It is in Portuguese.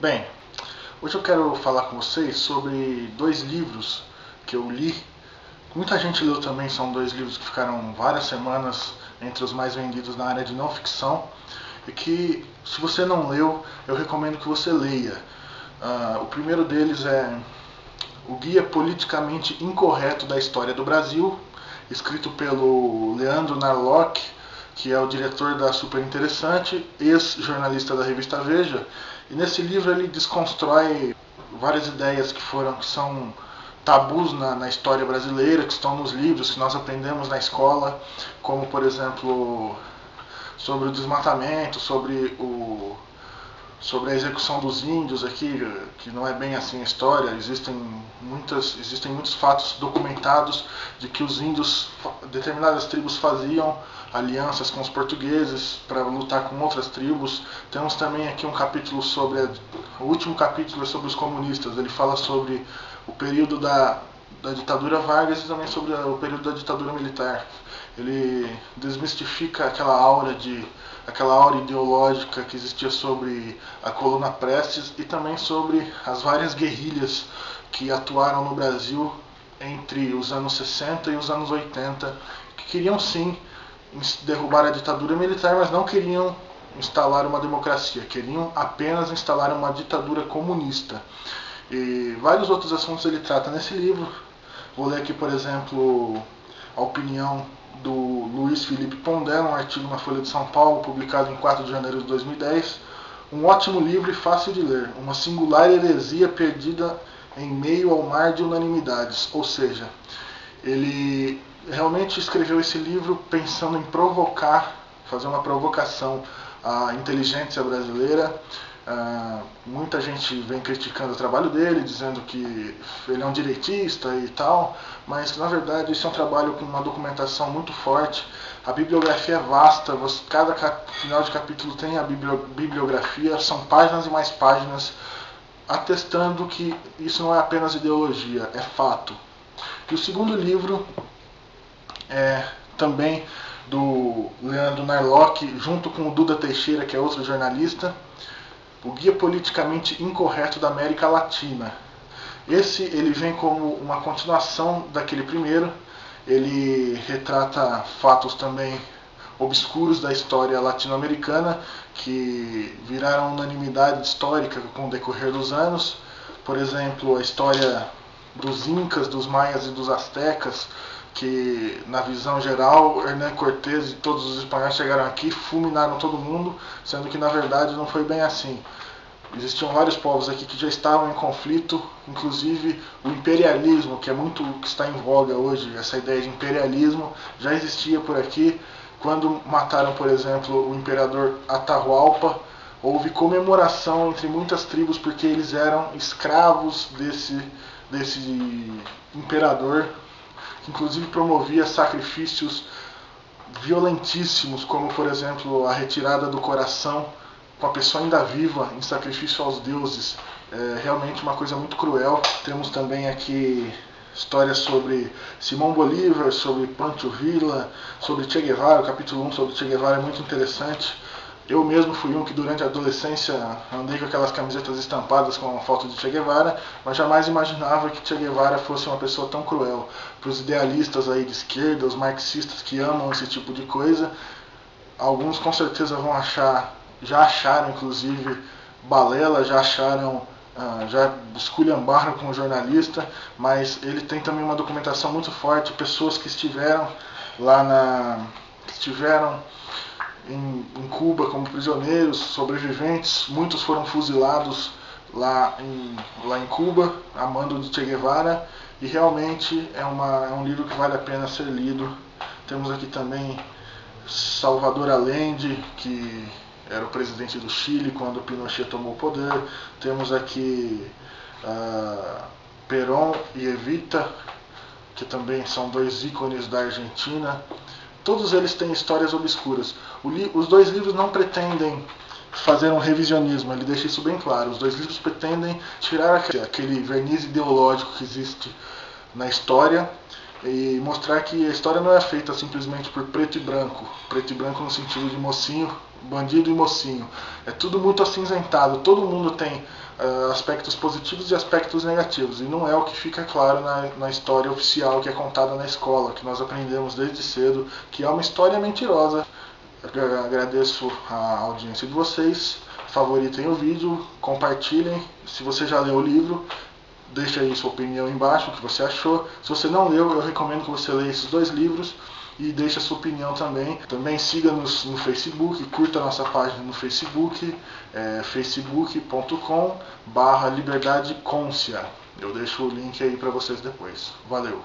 Bem, hoje eu quero falar com vocês sobre dois livros que eu li. Muita gente leu também, são dois livros que ficaram várias semanas entre os mais vendidos na área de não ficção e que, se você não leu, eu recomendo que você leia. O primeiro deles é O Guia Politicamente Incorreto da História do Brasil, escrito pelo Leandro Narlock, que é o diretor da Super Interessante, ex-jornalista da revista Veja. E nesse livro ele desconstrói várias ideias que são tabus na história brasileira, que estão nos livros que nós aprendemos na escola, como, por exemplo, sobre o desmatamento, sobre a execução dos índios aqui, que não é bem assim a história. Existem muitos fatos documentados de que os índios, determinadas tribos, faziam alianças com os portugueses para lutar com outras tribos. Temos também aqui um capítulo o último capítulo é sobre os comunistas. Ele fala sobre o período da ditadura Vargas e também sobre o período da ditadura militar. Ele desmistifica aquela aura ideológica que existia sobre a coluna Prestes e também sobre as várias guerrilhas que atuaram no Brasil entre os anos 60 e os anos 80, que queriam sim derrubar a ditadura militar, mas não queriam instalar uma democracia, queriam apenas instalar uma ditadura comunista. E vários outros assuntos ele trata nesse livro. Vou ler aqui, por exemplo, a opinião do Luiz Felipe Pondé, um artigo na Folha de São Paulo, publicado em 4 de janeiro de 2010. Um ótimo livro e fácil de ler, uma singular heresia perdida em meio ao mar de unanimidades. Ou seja, ele realmente escreveu esse livro pensando em fazer uma provocação à inteligência brasileira. Muita gente vem criticando o trabalho dele, dizendo que ele é um direitista e tal, mas na verdade esse é um trabalho com uma documentação muito forte. A bibliografia é vasta, cada final de capítulo tem a bibliografia, são páginas e mais páginas, atestando que isso não é apenas ideologia, é fato. E o segundo livro é também do Leandro Narlock, junto com o Duda Teixeira, que é outro jornalista, O Guia Politicamente Incorreto da América Latina. Ele vem como uma continuação daquele primeiro. Ele retrata fatos também obscuros da história latino-americana que viraram unanimidade histórica com o decorrer dos anos. Por exemplo, a história dos Incas, dos Maias e dos Aztecas, que na visão geral Hernán Cortés e todos os espanhóis chegaram aqui e fulminaram todo mundo, sendo que na verdade não foi bem assim. Existiam vários povos aqui que já estavam em conflito, inclusive o imperialismo, que está em voga hoje. Essa ideia de imperialismo já existia por aqui. Quando mataram, por exemplo, o imperador Atahualpa, houve comemoração entre muitas tribos porque eles eram escravos desse imperador, que inclusive promovia sacrifícios violentíssimos, como por exemplo a retirada do coração com a pessoa ainda viva em sacrifício aos deuses. É realmente uma coisa muito cruel. Temos também aqui histórias sobre Simão Bolívar, sobre Pancho Villa, sobre Che Guevara. O capítulo 1 sobre Che Guevara é muito interessante. Eu mesmo fui um que durante a adolescência andei com aquelas camisetas estampadas com a foto de Che Guevara, mas jamais imaginava que Che Guevara fosse uma pessoa tão cruel. Para os idealistas aí de esquerda, os marxistas que amam esse tipo de coisa, alguns com certeza vão já acharam inclusive balela, já esculhambaram com o jornalista, mas ele tem também uma documentação muito forte, pessoas que estiveram em Cuba como prisioneiros, sobreviventes, muitos foram fuzilados lá em Cuba, a mando de Che Guevara, e realmente é um livro que vale a pena ser lido. Temos aqui também Salvador Allende, que era o presidente do Chile quando Pinochet tomou o poder. Temos aqui Perón e Evita, que também são dois ícones da Argentina. Todos eles têm histórias obscuras. Os dois livros não pretendem fazer um revisionismo, ele deixa isso bem claro. Os dois livros pretendem tirar aquele verniz ideológico que existe na história e mostrar que a história não é feita simplesmente por preto e branco no sentido de mocinho, bandido e mocinho. É tudo muito acinzentado, todo mundo tem aspectos positivos e aspectos negativos, e não é o que fica claro na história oficial que é contada na escola, que nós aprendemos desde cedo, que é uma história mentirosa. Agradeço a audiência de vocês, favoritem o vídeo, compartilhem. Se você já leu o livro, deixa aí sua opinião embaixo, o que você achou. Se você não leu, eu recomendo que você leia esses 2 livros e deixe a sua opinião também. Também siga-nos no Facebook, curta a nossa página no Facebook, facebook.com/liberdadeconscia. Eu deixo o link aí para vocês depois. Valeu!